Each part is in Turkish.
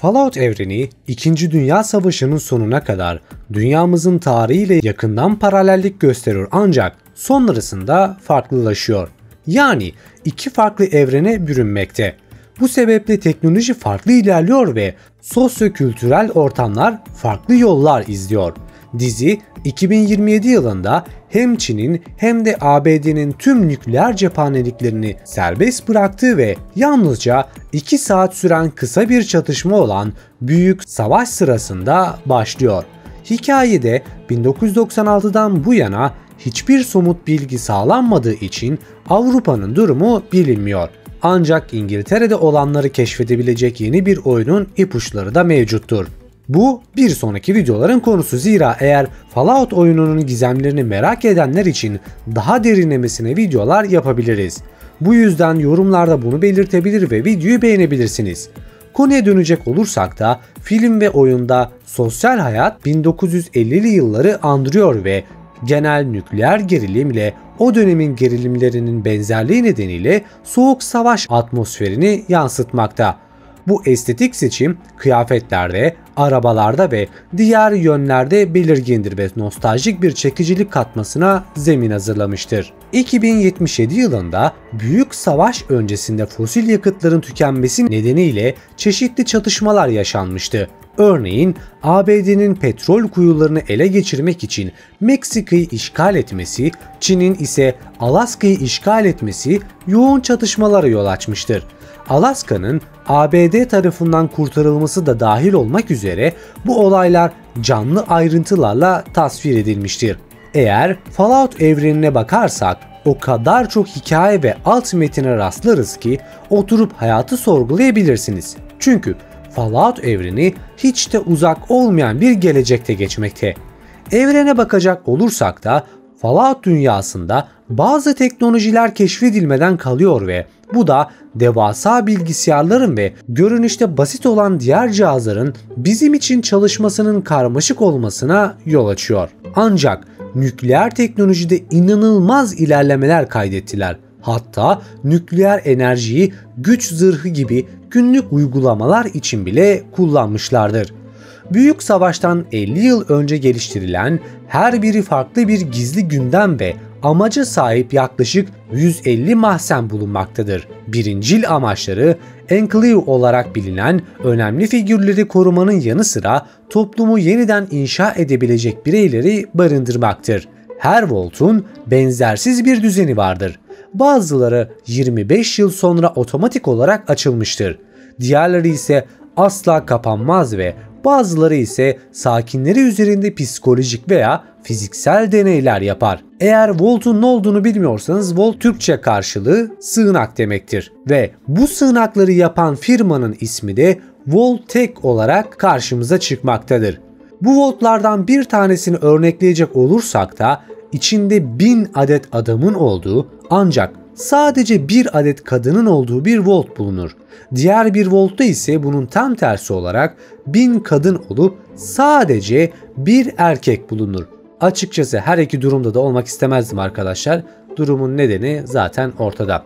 Fallout evreni 2. Dünya Savaşı'nın sonuna kadar dünyamızın tarihiyle yakından paralellik gösteriyor ancak sonrasında farklılaşıyor. Yani iki farklı evrene bürünmekte. Bu sebeple teknoloji farklı ilerliyor ve sosyo-kültürel ortamlar farklı yollar izliyor. Dizi 2027 yılında hem Çin'in hem de ABD'nin tüm nükleer cephaneliklerini serbest bıraktığı ve yalnızca 2 saat süren kısa bir çatışma olan Büyük Savaş sırasında başlıyor. Hikayede 1996'dan bu yana hiçbir somut bilgi sağlanmadığı için Avrupa'nın durumu bilinmiyor. Ancak İngiltere'de olanları keşfedebilecek yeni bir oyunun ipuçları da mevcuttur. Bu bir sonraki videoların konusu, zira eğer Fallout oyununun gizemlerini merak edenler için daha derinlemesine videolar yapabiliriz. Bu yüzden yorumlarda bunu belirtebilir ve videoyu beğenebilirsiniz. Konuya dönecek olursak da film ve oyunda sosyal hayat 1950'li yılları andırıyor ve genel nükleer gerilim ile o dönemin gerilimlerinin benzerliği nedeniyle soğuk savaş atmosferini yansıtmakta. Bu estetik seçim kıyafetlerde, arabalarda ve diğer yönlerde belirgindir ve nostaljik bir çekicilik katmasına zemin hazırlamıştır. 2077 yılında Büyük Savaş öncesinde fosil yakıtların tükenmesi nedeniyle çeşitli çatışmalar yaşanmıştı. Örneğin ABD'nin petrol kuyularını ele geçirmek için Meksika'yı işgal etmesi, Çin'in ise Alaska'yı işgal etmesi yoğun çatışmalara yol açmıştır. Alaska'nın ABD tarafından kurtarılması da dahil olmak üzere bu olaylar canlı ayrıntılarla tasvir edilmiştir. Eğer Fallout evrenine bakarsak o kadar çok hikaye ve alt metine rastlarız ki oturup hayatı sorgulayabilirsiniz. Çünkü Fallout evreni hiç de uzak olmayan bir gelecekte geçmekte. Evrene bakacak olursak da Fallout dünyasında bazı teknolojiler keşfedilmeden kalıyor ve bu da devasa bilgisayarların ve görünüşte basit olan diğer cihazların bizim için çalışmasının karmaşık olmasına yol açıyor. Ancak nükleer teknolojide inanılmaz ilerlemeler kaydettiler. Hatta nükleer enerjiyi güç zırhı gibi günlük uygulamalar için bile kullanmışlardır. Büyük Savaş'tan 50 yıl önce geliştirilen her biri farklı bir gizli gündem ve amaca sahip yaklaşık 150 mahzen bulunmaktadır. Birincil amaçları Enclave olarak bilinen önemli figürleri korumanın yanı sıra toplumu yeniden inşa edebilecek bireyleri barındırmaktır. Her Vault'un benzersiz bir düzeni vardır. Bazıları 25 yıl sonra otomatik olarak açılmıştır. Diğerleri ise asla kapanmaz ve bazıları ise sakinleri üzerinde psikolojik veya fiziksel deneyler yapar. Eğer Vault'un ne olduğunu bilmiyorsanız, Vault Türkçe karşılığı sığınak demektir ve bu sığınakları yapan firmanın ismi de Vault-Tec olarak karşımıza çıkmaktadır. Bu Vault'lardan bir tanesini örnekleyecek olursak da içinde 1000 adet adamın olduğu ancak sadece bir adet kadının olduğu bir Vault bulunur. Diğer bir Vault'ta ise bunun tam tersi olarak 1000 kadın olup sadece bir erkek bulunur. Açıkçası her iki durumda da olmak istemezdim arkadaşlar. Durumun nedeni zaten ortada.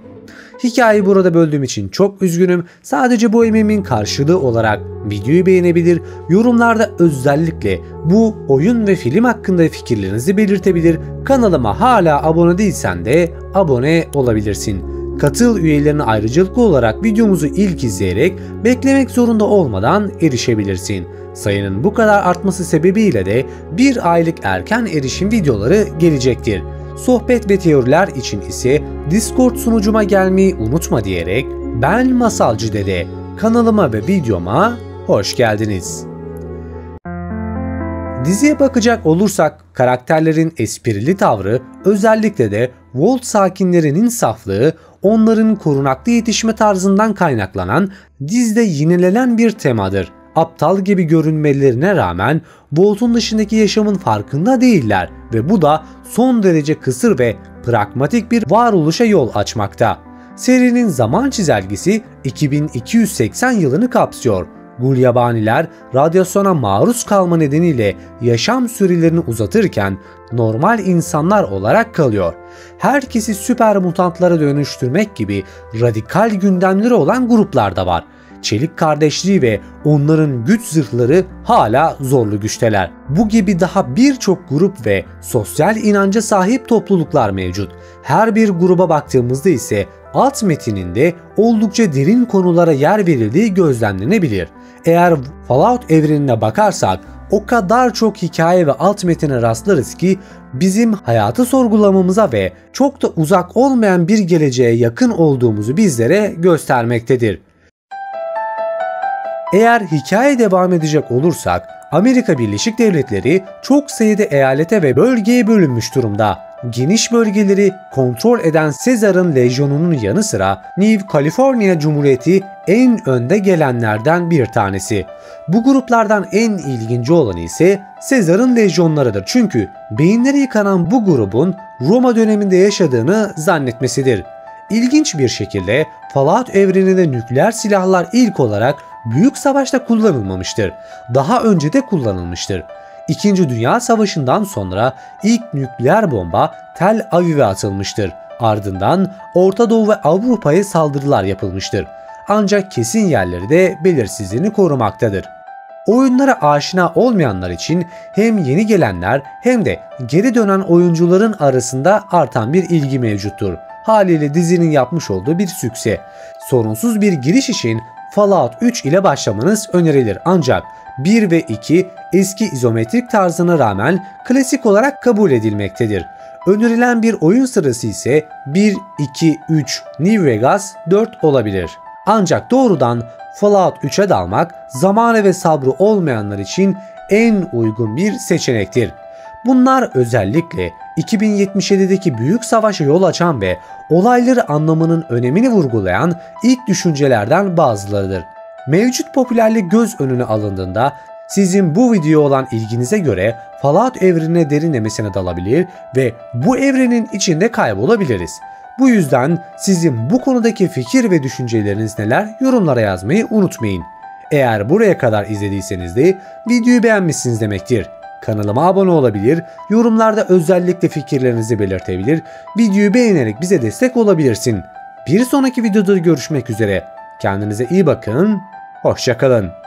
Hikayeyi burada böldüğüm için çok üzgünüm. Sadece bu emeğimin karşılığı olarak videoyu beğenebilir, yorumlarda özellikle bu oyun ve film hakkında fikirlerinizi belirtebilir. Kanalıma hala abone değilsen de abone olabilirsin. Katıl üyelerine ayrıcalıklı olarak videomuzu ilk izleyerek beklemek zorunda olmadan erişebilirsin. Sayının bu kadar artması sebebiyle de bir aylık erken erişim videoları gelecektir. Sohbet ve teoriler için ise Discord sunucuma gelmeyi unutma diyerek ben Masalcı Dede, kanalıma ve videoma hoş geldiniz. Diziye bakacak olursak karakterlerin esprili tavrı, özellikle de Vault sakinlerinin saflığı, onların korunaklı yetişme tarzından kaynaklanan dizide yinelenen bir temadır. Aptal gibi görünmelerine rağmen Vault'un dışındaki yaşamın farkında değiller ve bu da son derece kısır ve pragmatik bir varoluşa yol açmakta. Serinin zaman çizelgesi 2280 yılını kapsıyor. Gulyabaniler radyasyona maruz kalma nedeniyle yaşam sürelerini uzatırken normal insanlar olarak kalıyor. Herkesi süper mutantlara dönüştürmek gibi radikal gündemleri olan gruplar da var. çelik kardeşliği ve onların güç zırhları hala zorlu güçteler. Bu gibi daha birçok grup ve sosyal inanca sahip topluluklar mevcut. Her bir gruba baktığımızda ise alt metininde oldukça derin konulara yer verildiği gözlemlenebilir. Eğer Fallout evrenine bakarsak o kadar çok hikaye ve alt metine rastlarız ki bizim hayatı sorgulamamıza ve çok da uzak olmayan bir geleceğe yakın olduğumuzu bizlere göstermektedir. Eğer hikaye devam edecek olursak, Amerika Birleşik Devletleri çok sayıda eyalete ve bölgeye bölünmüş durumda. Geniş bölgeleri kontrol eden Caesar'ın lejyonunun yanı sıra New California Cumhuriyeti en önde gelenlerden bir tanesi. Bu gruplardan en ilginci olanı ise Caesar'ın lejyonlarıdır. Çünkü beyinleri yıkanan bu grubun Roma döneminde yaşadığını zannetmesidir. İlginç bir şekilde Fallout evreninde nükleer silahlar ilk olarak Büyük Savaş'ta kullanılmamıştır. Daha önce de kullanılmıştır. İkinci Dünya Savaşı'ndan sonra ilk nükleer bomba Tel Aviv'e atılmıştır. Ardından Orta Doğu ve Avrupa'ya saldırılar yapılmıştır. Ancak kesin yerleri de belirsizliğini korumaktadır. Oyunlara aşina olmayanlar için hem yeni gelenler hem de geri dönen oyuncuların arasında artan bir ilgi mevcuttur. Haliyle dizinin yapmış olduğu bir sükse. Sorunsuz bir giriş için Fallout 3 ile başlamanız önerilir, ancak 1 ve 2 eski izometrik tarzına rağmen klasik olarak kabul edilmektedir. Önerilen bir oyun sırası ise 1, 2, 3, New Vegas, 4 olabilir. Ancak doğrudan Fallout 3'e dalmak zamanı ve sabrı olmayanlar için en uygun bir seçenektir. Bunlar özellikle 2077'deki büyük savaşa yol açan ve olayları anlamanın önemini vurgulayan ilk düşüncelerden bazılarıdır. Mevcut popülerlik göz önüne alındığında sizin bu video olan ilginize göre Fallout evrenine derinlemesine dalabilir ve bu evrenin içinde kaybolabiliriz. Bu yüzden sizin bu konudaki fikir ve düşünceleriniz neler, yorumlara yazmayı unutmayın. Eğer buraya kadar izlediyseniz de videoyu beğenmişsiniz demektir. Kanalıma abone olabilir, yorumlarda özellikle fikirlerinizi belirtebilir, videoyu beğenerek bize destek olabilirsin. Bir sonraki videoda görüşmek üzere. Kendinize iyi bakın, hoşça kalın.